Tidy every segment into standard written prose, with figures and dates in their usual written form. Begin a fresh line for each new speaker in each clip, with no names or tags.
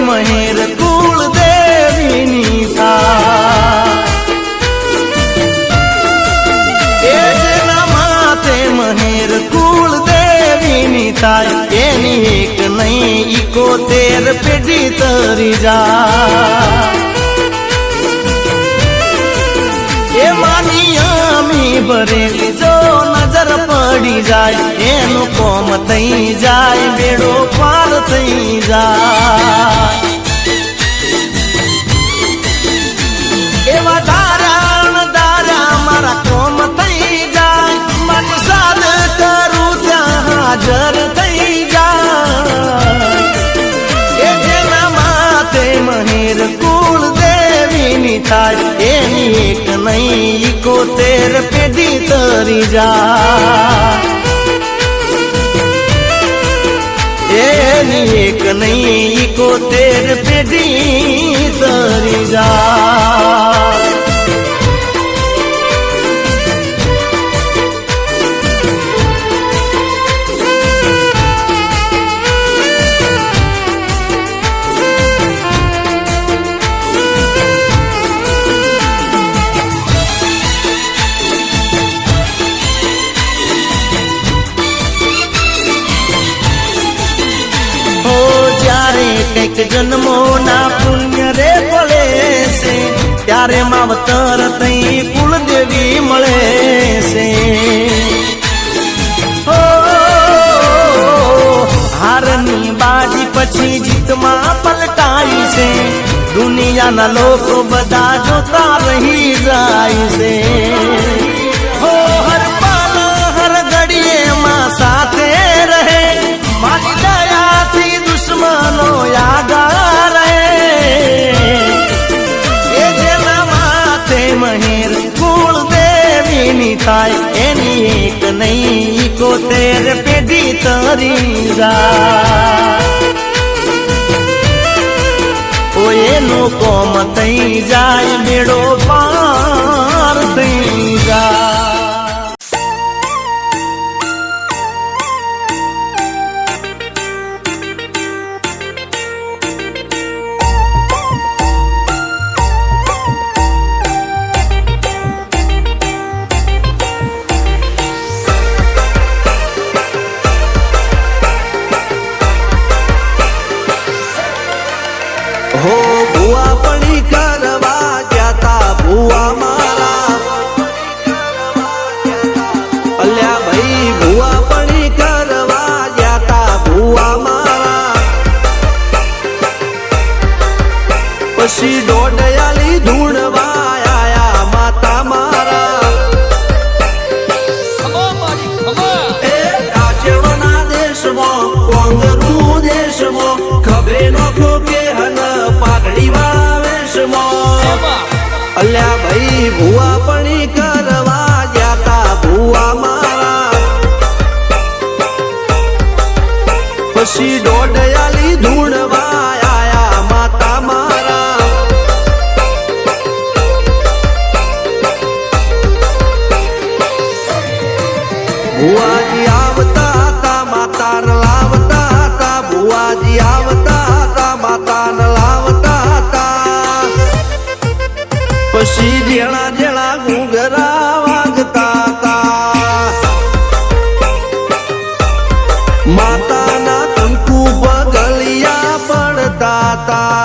મહેર કુળ દેવીની થાય જેના માથે મહેર કુળ દેવીની થાય એની એક નહીં 71 પેઢી તરી જાય એ માનિયામી ભરેલી જો નજર પડી જાય એનું કોમ થઈ જાય બેડો પાર થઈ જાય એવા દારા મારા કોમ થઈ જાય મન સાદ કરું ત્યાં હાજર થઈ જાય એ જેના માથે મહેર કુળ દેવીની થાય એની એક નહીં 71 પેઢી તરી જાય એની એક નહીં 71 પેઢી તરી જાય કઈક જન્મો ના પુણ્ય રે પડે છે ત્યારે માવતર તઈ કુળદેવી મળે છે હારની બાજી પછી જીતમાં પલટાઈ છે દુનિયાના લોકો બધા જોતા રહી જાય છે હર પલ હર ઘડીએ માં સાથે રહે મારી દયાથી દુશ્મનો યાગા રહે એ જેના માથે મહેર કુળ દેવીની થાય એની એક નહીં 71 પેઢી તરી જાય એનું કોમ થઈ જાય બેડો પાર થઈ જાય
હો ભુવા પડી કરવા ગયા તા ભુવા મારા અલ્યા ભાઈ ભુવા પડી કરવા ગયા તા ભુવા મારા પછી દોડયાલી ધૂણવા આયા માતા મારા એ રાજવના દેશમાં કોંગરું દેશમાં ખબે નોખો કે પાઘડી વાળા વેશમાં અલ્યા ભાઈ ભુવા પડી કરવા ગયા તા ભુવા મારા પછી દોડયાલી ધૂણવા આયા માતા મારા ભુવાજી આવતા હતા માતા લાવતા હતા ભુવાજી આવતા હતા માતા લાવતા હતા પછી જેણા જેણા ઘૂંઘરા વાગતા હતા માતાના કંકુ પગલિયા પડતા હતા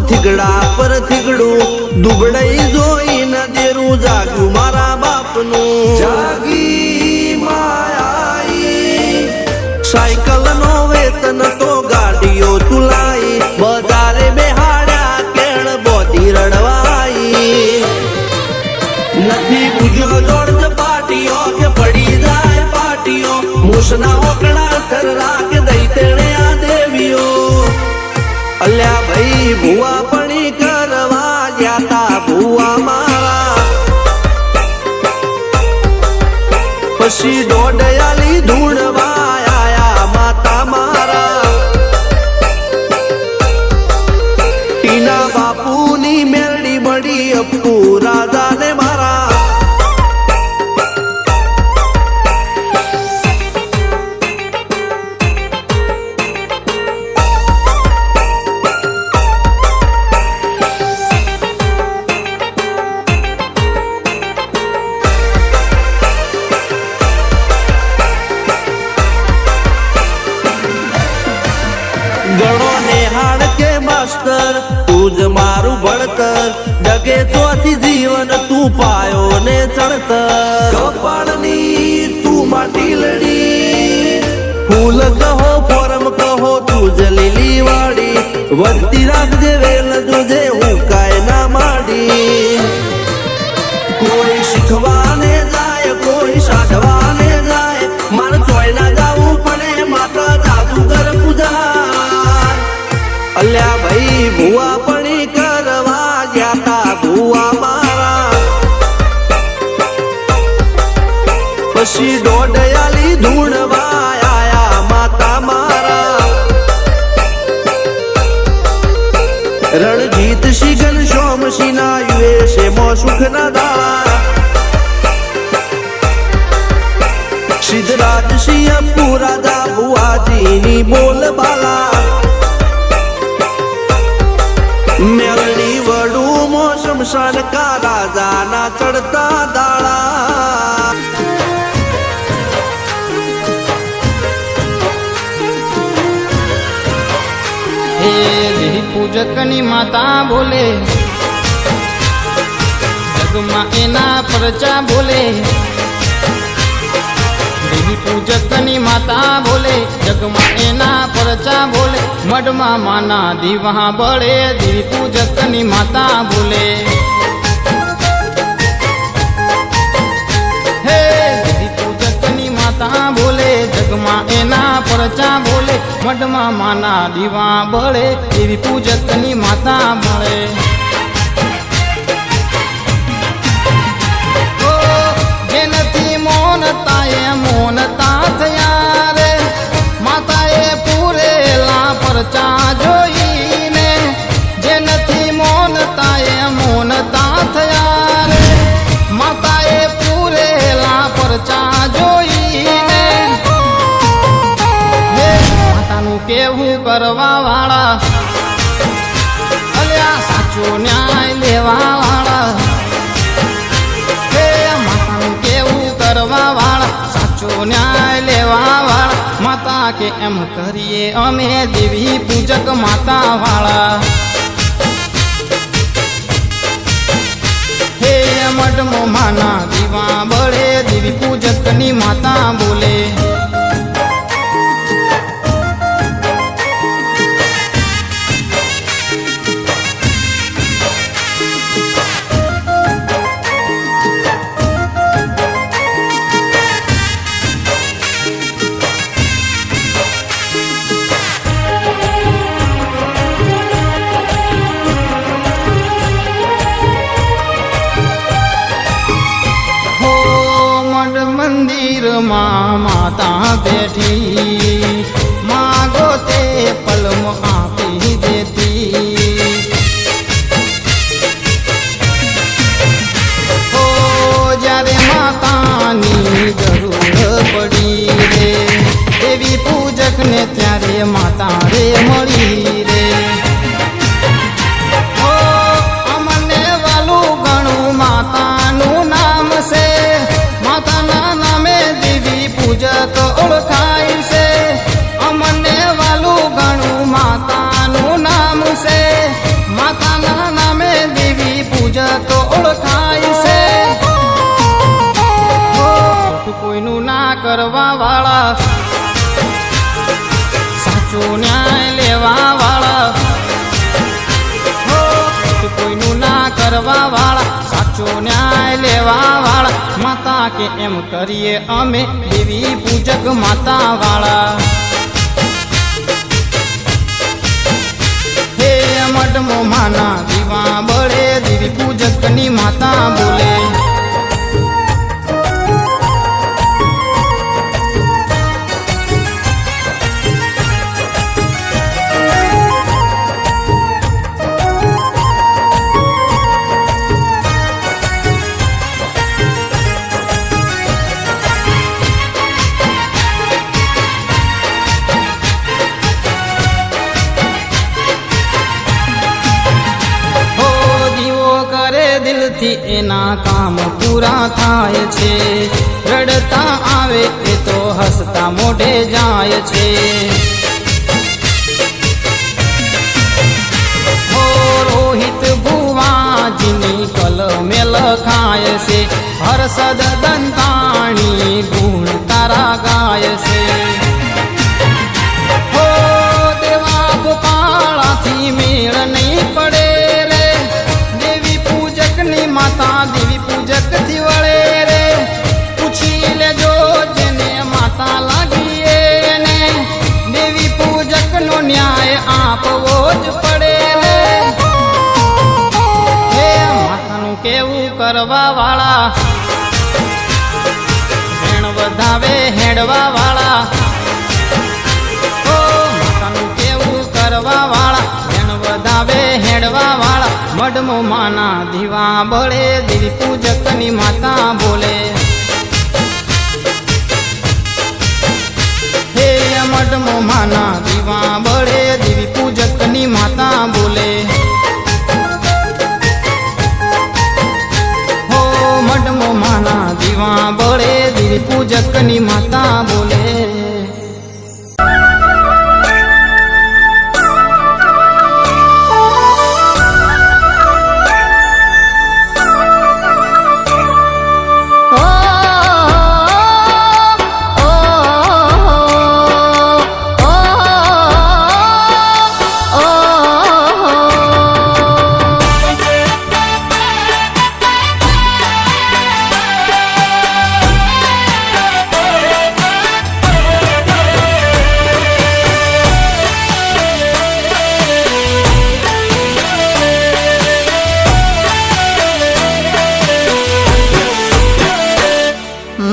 થીગડા પર થીગડું દુબળાઈ જોઈને દેરું જાગ્યું મારા બાપનું જાગી માયાઈ સાયકલ નો વેતન તો ગાડીઓ તુલાઈ બજારે બેહાડ્યા કેણ બોધી રડવાઈ નથી પૂજ્યો જોડ પાટીઓ કે પડી જાય પાટીઓ મૂસના ઓકડા થરરા કે દઈ તેણે આ દેવીઓ અલ્યા ભાઈ ભુવા પડી કરવા ગયા તા ભુવા મારા પછી દોડયાલી ધૂણવા આયા માતા મારા ટીના બાપુની મેરડી મળી અપ્પુ રાજાને મારા ગણો નેહાળ કે માસ્ટર તું જ મારું ભણતર ડગે ચોથી જીવન તું પાયો ને ચણતર કપાળની તું માટી લડી ફૂલ કહો ફોરમ કહો તું જ લીલી વાડી વધતી રાખજે વેલ જોજે હું કાય ના માડી કોઈ શીખવાને જાય કોઈ સાધવાને જાય મારે ચોય ના જાવું પડે માતા જાદુગર પૂજા અલ્યા ભાઈ ભુવા પણી કરવા ગયા તા ભુવા મારા પછી દોડયાલી ધૂણવા આયા માતા મારા રણજીત સિંહ ઘનશ્યામ સિંહ ના યુએસે મો સુખ ના દાળા સિદ્ધરાજ સિંહ અપ્પુ રાજા ભુવાજીની બોલ બાલા મેલની વડું મો શમશાન કા રાજાના ચડતા દાળા
હે દેવી પૂજકની માતા બોલે જગમાં એના પરચા બોલે દેવી પૂજકની માતા બોલે જગમાં એના પરચા બોલે મઢમાં માના દીવા બળે દેવી પૂજકની માતા બોલે હે દેવી પૂજકની માતા બોલે જગમાં એના પરચા બોલે મઢમાં માના દીવા બળે દેવી પૂજકની માતા મળે જેનથી મોનતા એ મોનતા થયા રે માતાએ પૂરેલા પરચા જોઈને જેનથી મોનતા એ મોનતા થયા રે માતાએ પૂરેલા પરચા જોઈને માતાનું કેવું કરવા વાળા અલ્યા સાચો ન્યાય લેવા વાળા કરવા વાળા સાચો ન્યાય લેવા વાળા માતા કે એમ કરીએ અમે દેવી પૂજક માતા વાળા હે મઢમો માના દીવા બળે દેવી પૂજકની માતા બોલે મંદિરમાં માતા બેઠી માગો તે પલમ આપી દેતી ઓ જ્યારે માતાની જરૂર પડી રે દેવી પૂજકને ત્યારે માતા રે મળી રે ઓ અમને વાલું ઘણું માતાનું નામ છે માતાના નામે દેવી પૂજક ઓળખાય છે અમને વાલું ઘણું માતાનું નામ છે માતાના નામે દેવી પૂજક ઓળખાય છે કોઈનું ના કરવા વાળા સાચો ન્યાય લેવા વાળા કોઈનું ના કરવા વાળા સાચો ન્યાય લેવા વાળા માતા કે એમ કરીએ અમે દેવી પૂજક માતા વાળા હે મઢમો માના દીવા બળે દેવી પૂજકની માતા બોલે તેથી એના કામ પૂરા થાય છે. રડતા આવે એ તો હસતા મોઢે જાય છે. હો રોહિત ભુવાજીની કલમે લખાય છે. હર્ષદ દંતાણી ગુણ તારા ગાય છે. હો દેવા ગોપાળાથી મેળ નહીં પડે રે. દેવી પૂજકની માતા દેવી પૂજક થી વળે રે. પૂછી લેજો જેને માતા લાગી એને દેવી પૂજકનો ન્યાય આપવો જ પડે રે. હે માતાનું કેવું કરવા વાળા, વેણ વધાવે હેડવા વાળા. ઓ માતાનું કેવું કરવા વાળા, વેણ વધાવે હેડવા વાળા. મઢમો માના દીવા બળે દેવી પૂજકની માતા બોલે. હે મઢમો માના દીવા બળે દેવી પૂજકની માતા બોલે. હો મઢમો માના દીવા બળે દેવી પૂજકની માતા બોલે.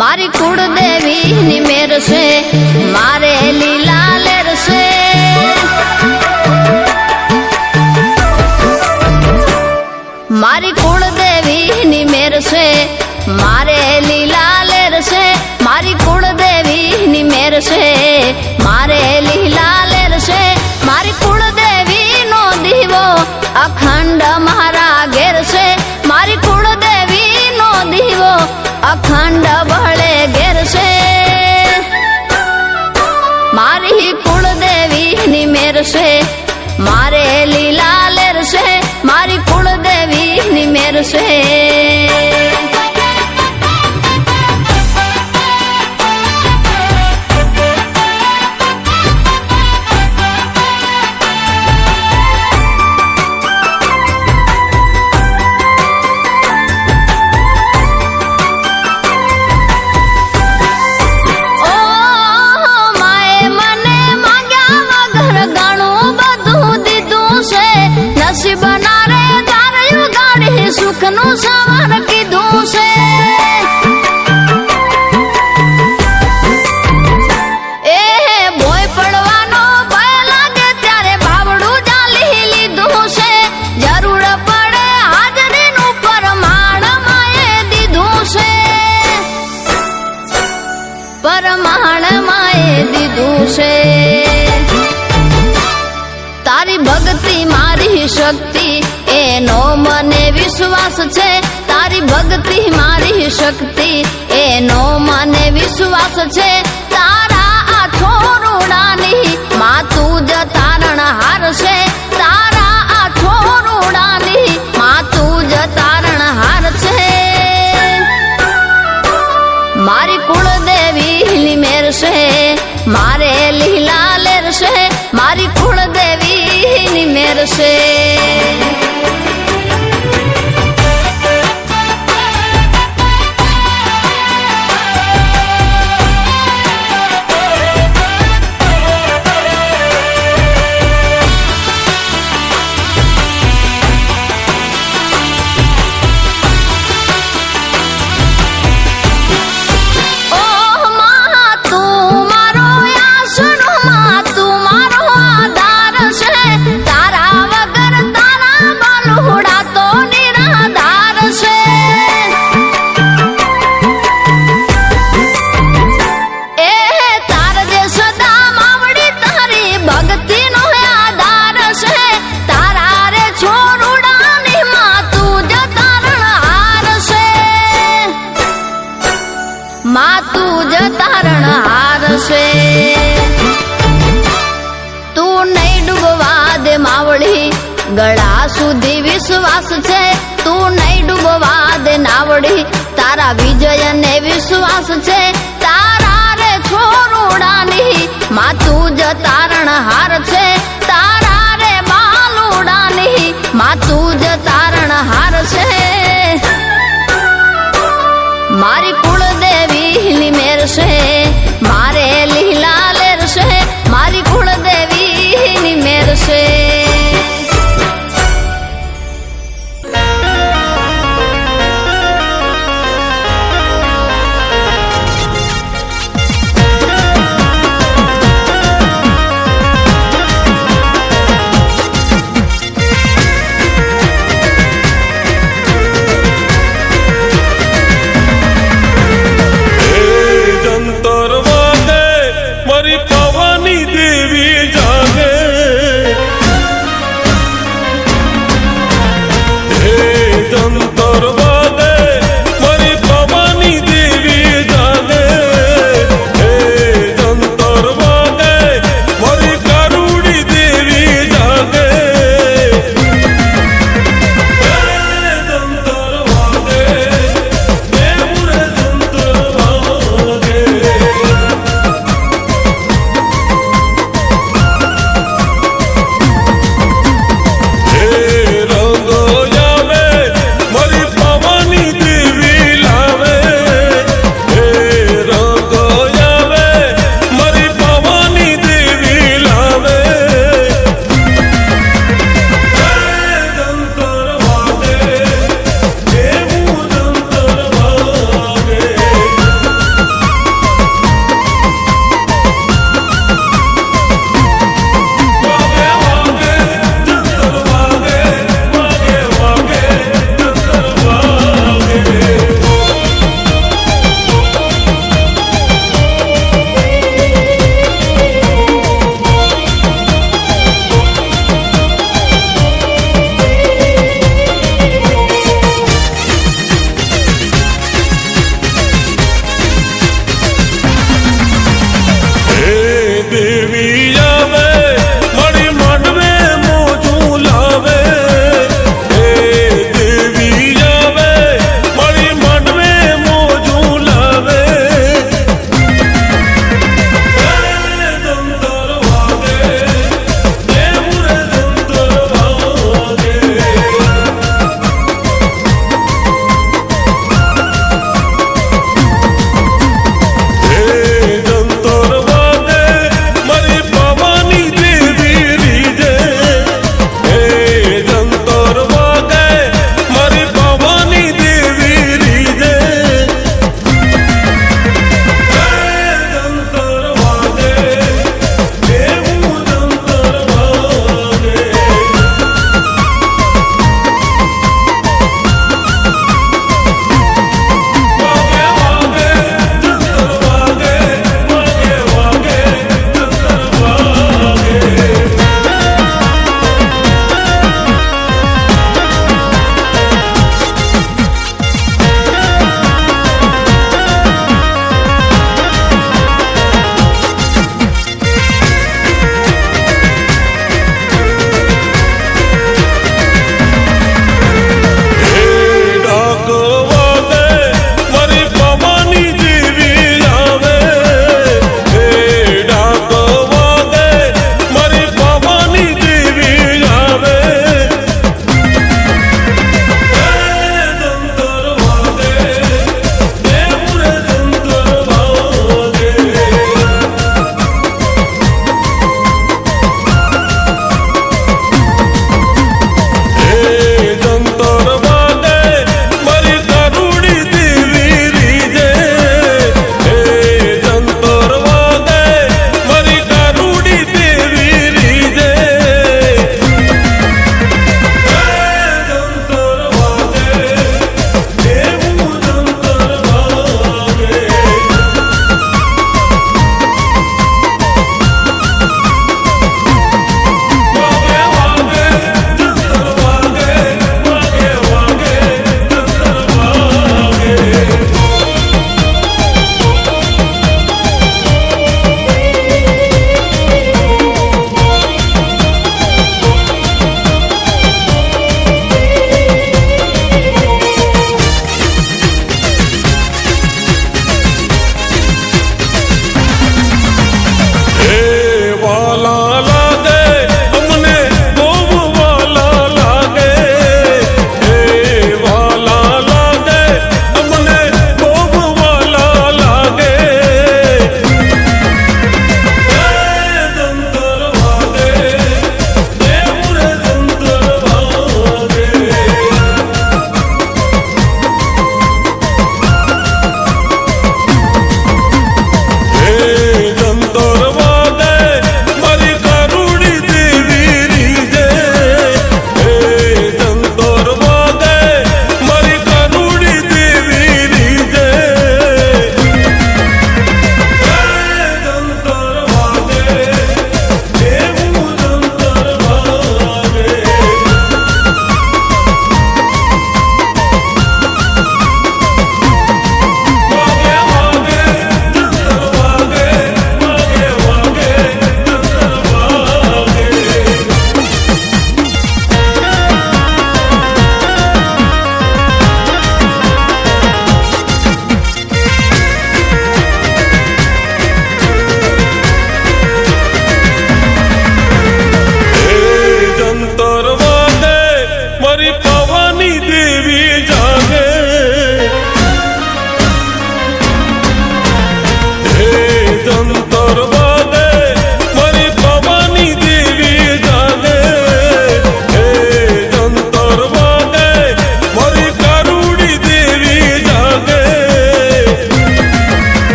મારી કુળદેવી ની મેર છે, મારે લીલા લેર છે. મારી કુળદેવી ની મેર છે, મારે લીલા લેર છે. મારી કુળદેવી ની મેર છે, મારે લીલા લેર છે. મારી કુળદેવી નો દીવો અખંડ મારા ઘેર છે. મારી કુળદેવી નો દીવો અખંડ બળે ઘેર છે. મારી કુળદેવી ની મેર છે, મારે લીલા લેર છે. મારી કુળદેવી ની મેર છે. સુખનું સવાર કીધું છે. એ ભોય પડવાનો ભય લાગે ત્યારે બાવડું ચાલી લીધું છે. જરૂર પડે હાજરીનું પરમાણ માએ દીધું છે. પરમાણ માએ દીધું છે. તારી ભક્તિ મારી શક્તિ એનો મને વિશ્વાસ છે. તારી ભક્તિ મારી શક્તિ એનો મને વિશ્વાસ છે. તારા આ છોરુડાની માતું જ તારણ હાર છે. તારા આ છોરુડાની માતું જ તારણ હાર છે. મારી કુળદેવી ની મેર છે, મારે લીલા લેર છે. મારી કુળદેવી ની મેર છે. તારા વગર તારા ગળા સુધી વિશ્વાસ છે તું નહીં ડૂબવા દે નાવડી તારા વિજય ને વિશ્વાસ છે તારા રે છોરુડાની માં તું જ તારણહાર છે તારા રે બાલુડાની માં તું જ તારણહાર છે મારી કુળદેવી ની મેર છે